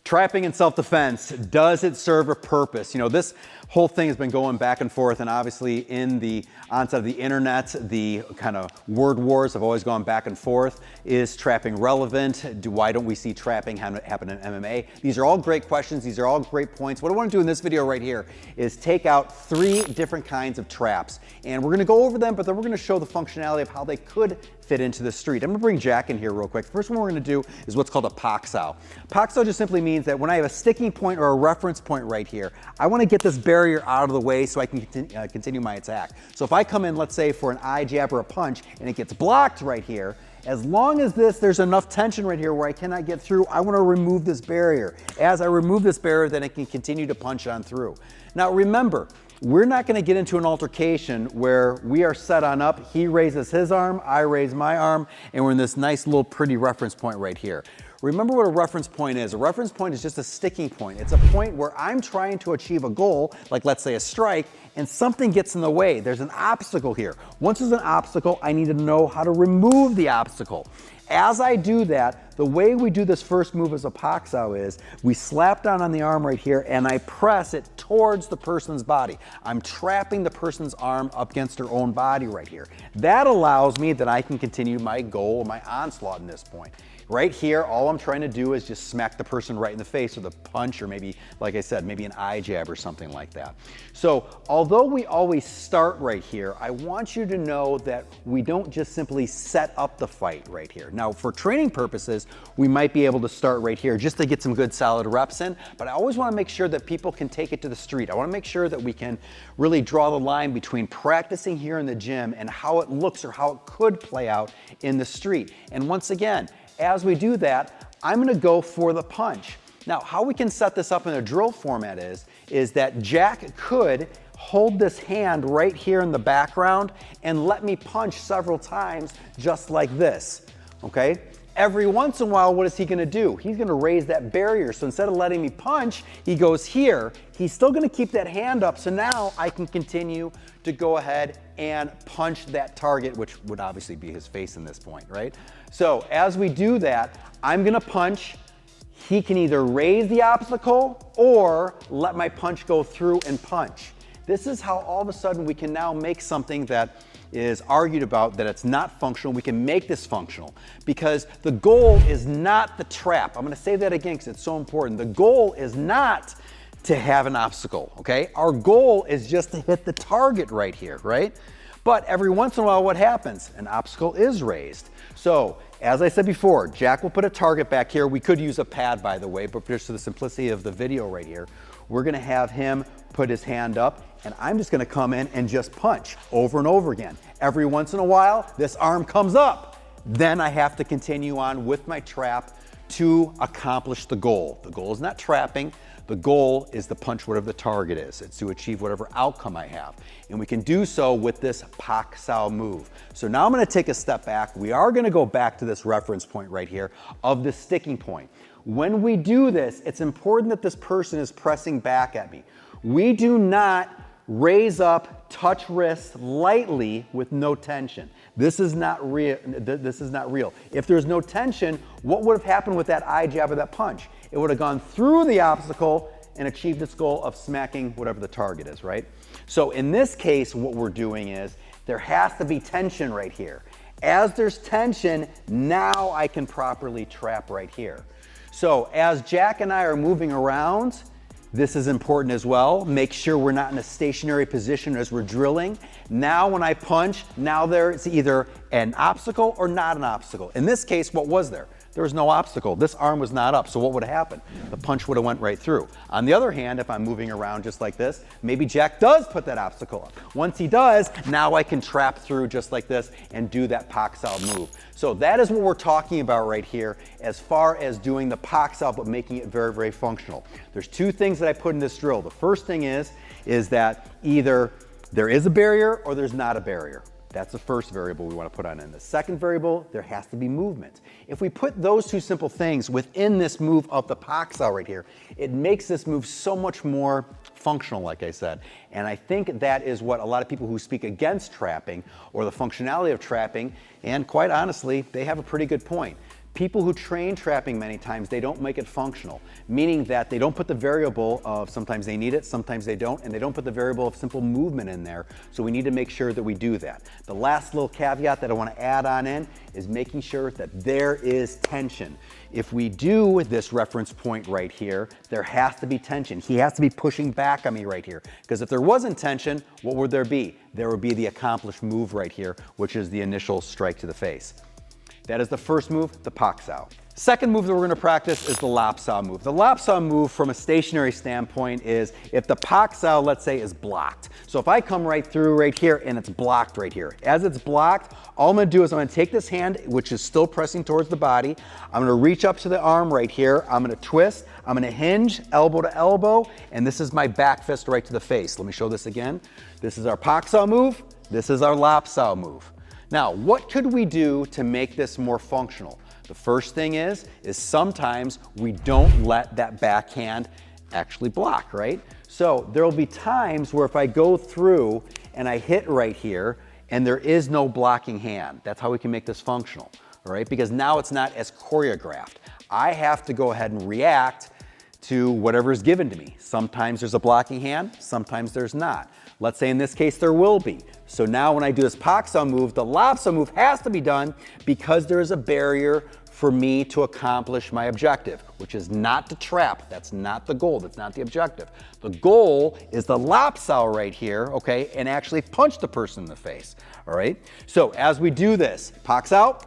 Trapping in self-defense, does it serve a purpose? You know, this whole thing has been going back and forth, and obviously in the onset of the internet, the kind of word wars have always gone back and forth. Is trapping relevant? Why don't we see trapping happen in MMA? These are all great questions. These are all great points. What I want to do in this video right here is take out 3 different kinds of traps, and we're going to go over them, but then we're going to show the functionality of how they could fit into the street. I'm going to bring Jack in here real quick. The first one we're going to do is what's called a poxow. Poxow just simply means that when I have a sticking point or a reference point right here, I want to get this barrier out of the way so I can continue my attack. So if I come in, let's say for an eye jab or a punch, and it gets blocked right here, as long as there's enough tension right here where I cannot get through, I want to remove this barrier. As I remove this barrier, then I can continue to punch on through. Now remember, we're not going to get into an altercation where we are set on up, he raises his arm, I raise my arm, and we're in this nice little pretty reference point right here. Remember what a reference point is. A reference point is just a sticking point. It's a point where I'm trying to achieve a goal, like let's say a strike, and something gets in the way. There's an obstacle here. Once there's an obstacle, I need to know how to remove the obstacle. As I do that, the way we do this first move as a poxow is we slap down on the arm right here and I press it towards the person's body. I'm trapping the person's arm up against their own body right here. That allows me that I can continue my goal, my onslaught in this point. Right here, all I'm trying to do is just smack the person right in the face with a punch, or maybe, like I said, maybe an eye jab or something like that. So although we always start right here, I want you to know that we don't just simply set up the fight right here. Now for training purposes, we might be able to start right here just to get some good solid reps in, but I always want to make sure that people can take it to the street. I want to make sure that we can really draw the line between practicing here in the gym and how it looks or how it could play out in the street. And once again, as we do that, I'm going to go for the punch. Now, how we can set this up in a drill format is that Jack could hold this hand right here in the background and let me punch several times just like this, okay? Every once in a while, what is he going to do? He's going to raise that barrier. So instead of letting me punch, he goes here. He's still going to keep that hand up. So now I can continue to go ahead and punch that target, which would obviously be his face in this point, right? So as we do that, I'm going to punch. He can either raise the obstacle or let my punch go through and punch. This is how all of a sudden we can now make something that is argued about that it's not functional. We can make this functional because the goal is not the trap. I'm going to say that again because it's so important. The goal is not to have an obstacle, okay? Our goal is just to hit the target right here, right? But every once in a while, what happens? An obstacle is raised. So as I said before, Jack will put a target back here. We could use a pad, by the way, but just for the simplicity of the video right here, we're going to have him put his hand up, and I'm just going to come in and just punch over and over again. Every once in a while, this arm comes up. Then I have to continue on with my trap to accomplish the goal. The goal is not trapping. The goal is to punch whatever the target is. It's to achieve whatever outcome I have. And we can do so with this Poile move. So now I'm going to take a step back. We are going to go back to this reference point right here of the sticking point. When we do this, it's important that this person is pressing back at me. We do not raise up, touch wrists lightly with no tension. This is not real. This is not real. If there's no tension, what would have happened with that eye jab or that punch? It would have gone through the obstacle and achieved its goal of smacking whatever the target is, right? So in this case, what we're doing is there has to be tension right here. As there's tension, now I can properly trap right here. So as Jack and I are moving around, this is important as well. Make sure we're not in a stationary position as we're drilling. Now when I punch, now there's either an obstacle or not an obstacle. In this case, what was there? There was no obstacle. This arm was not up, so what would have happened? The punch would have went right through. On the other hand, if I'm moving around just like this, maybe Jack does put that obstacle up. Once he does, now I can trap through just like this and do that Poile move. So that is what we're talking about right here as far as doing the Poile, but making it very, very functional. There's 2 things that I put in this drill. The first thing is that either there is a barrier or there's not a barrier. That's the first variable we want to put on in. The second variable, there has to be movement. If we put those 2 simple things within this move of the Poile right here, it makes this move so much more functional, like I said. And I think that is what a lot of people who speak against trapping or the functionality of trapping, and quite honestly, they have a pretty good point. People who train trapping many times, they don't make it functional, meaning that they don't put the variable of sometimes they need it, sometimes they don't, and they don't put the variable of simple movement in there. So we need to make sure that we do that. The last little caveat that I want to add on in is making sure that there is tension. If we do this reference point right here, there has to be tension. He has to be pushing back on me right here. Because if there wasn't tension, what would there be? There would be the accomplished move right here, which is the initial strike to the face. That is the first move, the pak sao. Second move that we're going to practice is the Lopsa move. The Lopsa move from a stationary standpoint is if the pak sao, let's say, is blocked. So if I come right through right here and it's blocked right here. As it's blocked, all I'm going to do is I'm going to take this hand, which is still pressing towards the body. I'm going to reach up to the arm right here. I'm going to twist. I'm going to hinge elbow to elbow. And this is my back fist right to the face. Let me show this again. This is our pak sao move. This is our Lopsa move. Now, what could we do to make this more functional? The first thing is sometimes we don't let that backhand actually block, right? So there'll be times where if I go through and I hit right here and there is no blocking hand, that's how we can make this functional, all right? Because now it's not as choreographed. I have to go ahead and react to whatever is given to me. Sometimes there's a blocking hand, sometimes there's not. Let's say in this case there will be. So now when I do this pak sao move, the Lopsa move has to be done because there is a barrier for me to accomplish my objective, which is not to trap. That's not the goal, that's not the objective. The goal is the Lopsa right here, okay, and actually punch the person in the face, all right? So as we do this, pak sao,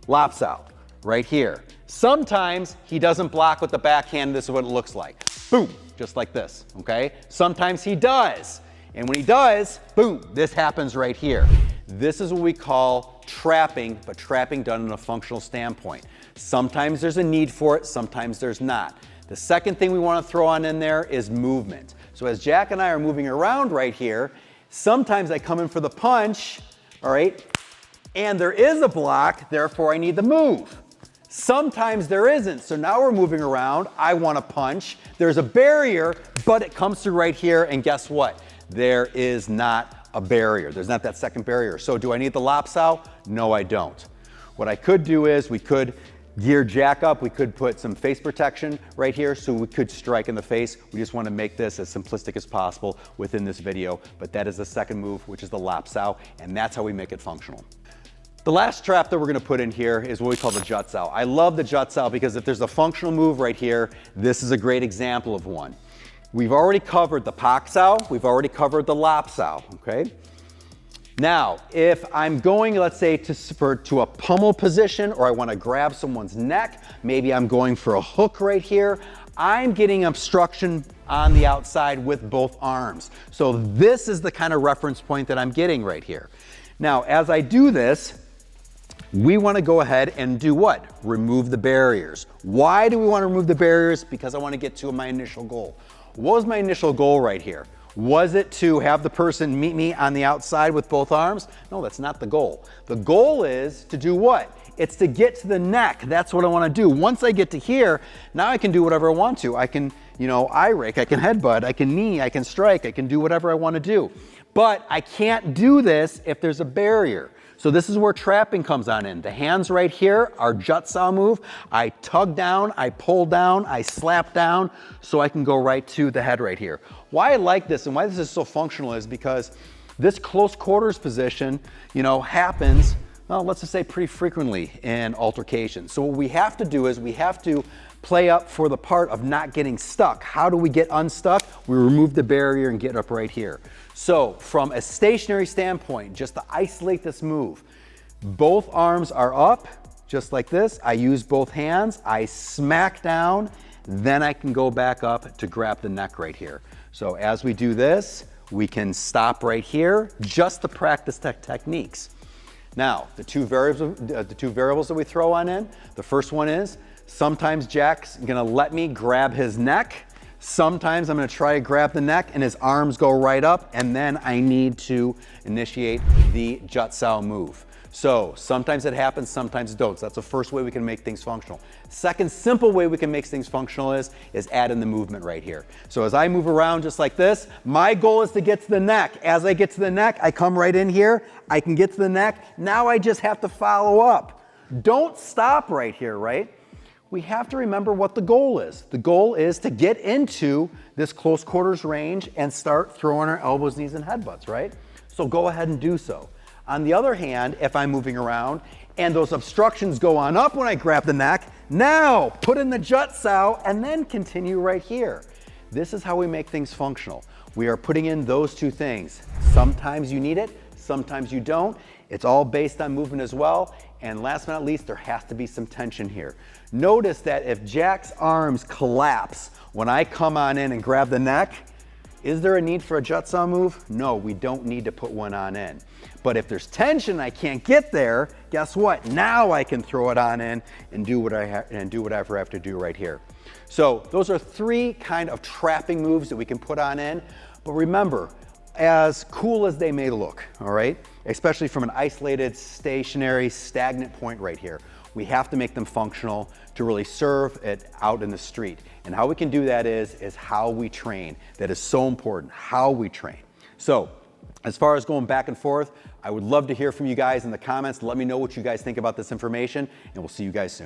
Lopsa, right here. Sometimes he doesn't block with the backhand, this is what it looks like. Boom, just like this, okay? Sometimes he does. And when he does, boom, this happens right here. This is what we call trapping, but trapping done in a functional standpoint. Sometimes there's a need for it, sometimes there's not. The second thing we want to throw on in there is movement. So as Jack and I are moving around right here, sometimes I come in for the punch, all right, and there is a block, therefore I need the move. Sometimes there isn't, so now we're moving around, I want to punch, there's a barrier, but it comes through right here, and guess what? There is not a barrier. There's not that second barrier. So do I need the Lopsa? No, I don't. What I could do is we could gear Jack up. We could put some face protection right here so we could strike in the face. We just want to make this as simplistic as possible within this video. But that is the second move, which is the Lopsa, and that's how we make it functional. The last trap that we're going to put in here is what we call the Juta. I love the Juta because if there's a functional move right here, this is a great example of one. We've already covered the pak sao, we've already covered the Lopsa, okay? Now, if I'm going, let's say, to a pummel position, or I want to grab someone's neck, maybe I'm going for a hook right here, I'm getting obstruction on the outside with both arms. So this is the kind of reference point that I'm getting right here. Now, as I do this, we want to go ahead and do what? Remove the barriers. Why do we want to remove the barriers? Because I want to get to my initial goal. What was my initial goal right here? Was it to have the person meet me on the outside with both arms? No, that's not the goal. The goal is to do what? It's to get to the neck. That's what I want to do. Once I get to here, now I can do whatever I want to. I can, eye rake, I can headbutt, I can knee, I can strike, I can do whatever I want to do. But I can't do this if there's a barrier. So this is where trapping comes on in. The hands right here are Juta move. I tug down, I pull down, I slap down, so I can go right to the head right here. Why I like this and why this is so functional is because this close quarters position, happens, well, let's just say pretty frequently in altercations. So what we have to do is we have to play up for the part of not getting stuck. How do we get unstuck? We remove the barrier and get up right here. So from a stationary standpoint, just to isolate this move, both arms are up, just like this. I use both hands, I smack down, then I can go back up to grab the neck right here. So as we do this, we can stop right here just to practice techniques. Now, the two variables that we throw on in, the first one is sometimes Jack's gonna let me grab his neck. Sometimes I'm gonna try to grab the neck and his arms go right up, and then I need to initiate the Juta move. So sometimes it happens, sometimes it don't. So that's the first way we can make things functional. Second simple way we can make things functional is add in the movement right here. So as I move around just like this, my goal is to get to the neck. As I get to the neck, I come right in here, I can get to the neck. Now I just have to follow up. don't stop right here, right? We have to remember what the goal is. The goal is to get into this close quarters range and start throwing our elbows, knees, and headbutts, right? So go ahead and do so. On the other hand, if I'm moving around and those obstructions go on up when I grab the neck, now put in the jut sow and then continue right here. This is how we make things functional. We are putting in those two things. Sometimes you need it, sometimes you don't. It's all based on movement as well. And last but not least, there has to be some tension here. Notice that if Jack's arms collapse when I come on in and grab the neck, is there a need for a jut sow move? No, we don't need to put one on in. But if there's tension, I can't get there, guess what? Now I can throw it on in and do whatever I have to do right here. So those are three kind of trapping moves that we can put on in. But remember, as cool as they may look, all right, especially from an isolated, stationary, stagnant point right here, we have to make them functional to really serve it out in the street. And how we can do that is how we train. That is so important, how we train. So as far as going back and forth, I would love to hear from you guys in the comments. Let me know what you guys think about this information, and we'll see you guys soon.